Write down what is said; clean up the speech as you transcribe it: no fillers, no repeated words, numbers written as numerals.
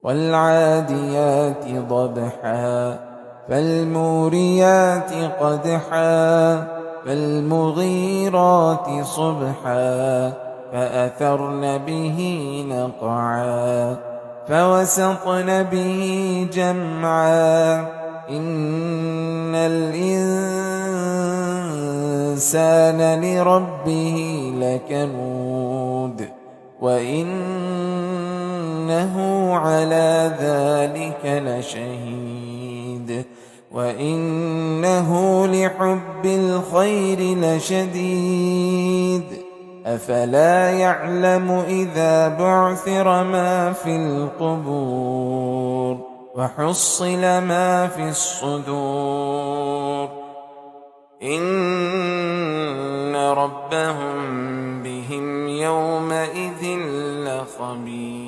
والعاديات ضبحا فالموريات قدحا فالمغيرات صبحا فأثرن به نقعا فوسطن به جمعا إن الإنسان لربه لكنود وإنه على ذلك لشهيد وإنه لحب الخير لشديد أفلا يعلم إذا بعثر ما في القبور وحصل ما في الصدور إن ربهم بهم يومئذ لخبير.